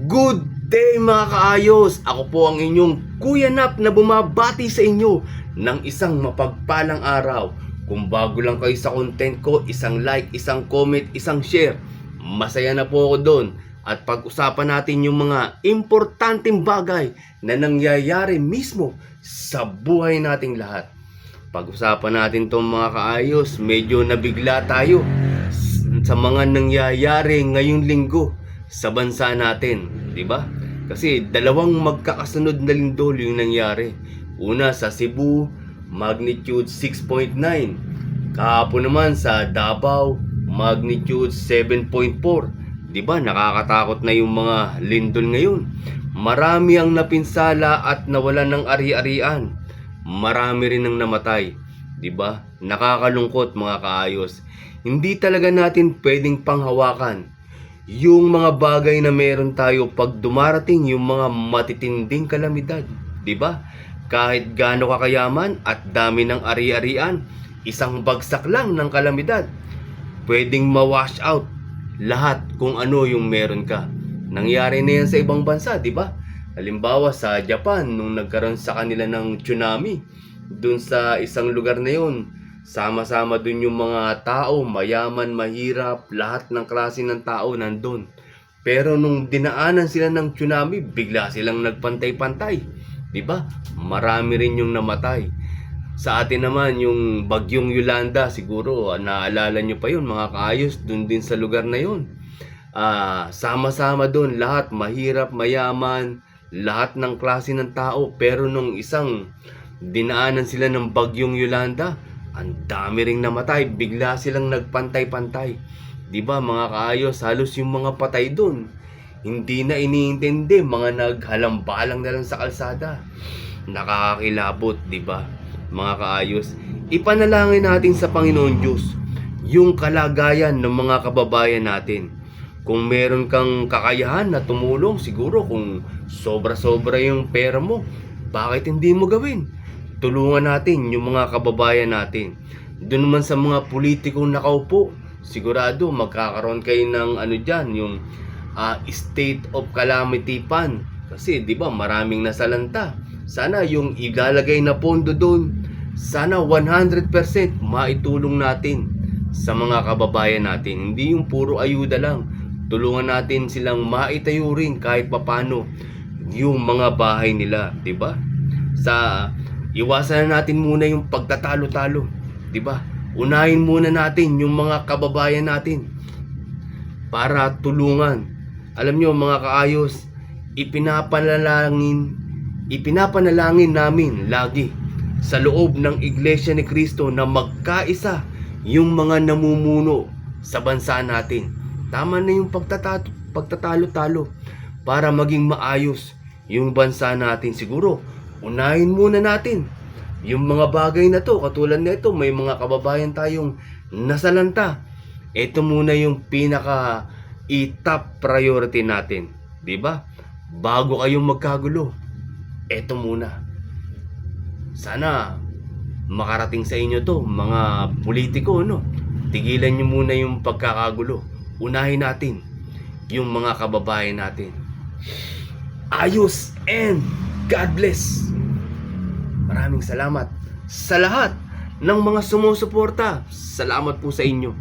Good day mga kaayos! Ako po ang inyong Kuya Nap na bumabati sa inyo ng isang mapagpalang araw. Kung bago lang kayo sa content ko, isang like, isang comment, isang share. Masaya na po ako doon. At pag-usapan natin yung mga importanteng bagay na nangyayari mismo sa buhay nating lahat. Pag-usapan natin itong mga kaayos, medyo nabigla tayo sa mga nangyayari ngayong linggo sa bansa natin, di ba? Kasi dalawang magkakasunod na lindol yung nangyari. Una sa Cebu, magnitude 6.9. Kahapon naman sa Davao, magnitude 7.4. Di ba? Nakakatakot na yung mga lindol ngayon. Marami ang napinsala at nawalan ng ari-arian. Marami rin ang namatay. Di ba? Nakakalungkot mga kaayos. Hindi talaga natin pwedeng panghawakan yung mga bagay na meron tayo pag dumarating yung mga matitinding kalamidad, di ba? Kahit gaano kakayaman at dami ng ari-arian, isang bagsak lang ng kalamidad, pwedeng ma-wash out lahat kung ano yung meron ka. Nangyari na yan sa ibang bansa, di ba? Halimbawa sa Japan, nung nagkaroon sa kanila ng tsunami, dun sa isang lugar na yun, sama-sama dun yung mga tao, mayaman, mahirap, lahat ng klase ng tao nandun. Pero nung dinaanan sila ng tsunami, bigla silang nagpantay-pantay. Diba? Marami rin yung namatay. Sa atin naman, yung bagyong Yolanda, siguro, naalala nyo pa yun, mga kaayos, dun din sa lugar na yun. Sama-sama dun, lahat, mahirap, mayaman, lahat ng klase ng tao. Pero nung isang dinaanan sila ng bagyong Yolanda, ang dami ring namatay, bigla silang nagpantay-pantay. 'Di ba mga kaayos, halos yung mga patay doon hindi na iniintindi, mga naghalambalang na lang sa kalsada. Nakakakilabot, 'di ba? Mga kaayos, ipanalangin natin sa Panginoon Diyos yung kalagayan ng mga kababayan natin. Kung meron kang kakayahan na tumulong, siguro kung sobra-sobra yung pera mo, bakit hindi mo gawin? Tulungan natin yung mga kababayan natin. Doon naman sa mga politikong nakaupo, sigurado magkakaroon kayo ng yung state of calamity fund. Kasi di ba maraming nasalanta. Sana yung ilalagay na pondo doon, sana 100% maitulong natin sa mga kababayan natin. Hindi yung puro ayuda lang. Tulungan natin silang maitayo rin kahit papano yung mga bahay nila, di ba? Iwasan na natin muna yung pagtatalo-talo, 'di ba? Unahin muna natin yung mga kababayan natin para tulungan. Alam niyo mga kaayos, ipinapanalangin namin lagi sa loob ng Iglesia ni Cristo na magkaisa yung mga namumuno sa bansa natin. Tama na yung pagtatalo-talo para maging maayos yung bansa natin. Siguro unahin muna natin yung mga bagay na to. Katulad na ito, may mga kababayan tayong nasalanta. Ito muna yung pinaka top priority natin, di ba? Bago kayong magkagulo, ito muna. Sana makarating sa inyo to, mga politiko, no? Tigilan nyo muna yung pagkakagulo. Unahin natin yung mga kababayan natin. Ayos and God bless. Maraming salamat sa lahat ng mga sumusuporta. Salamat po sa inyo.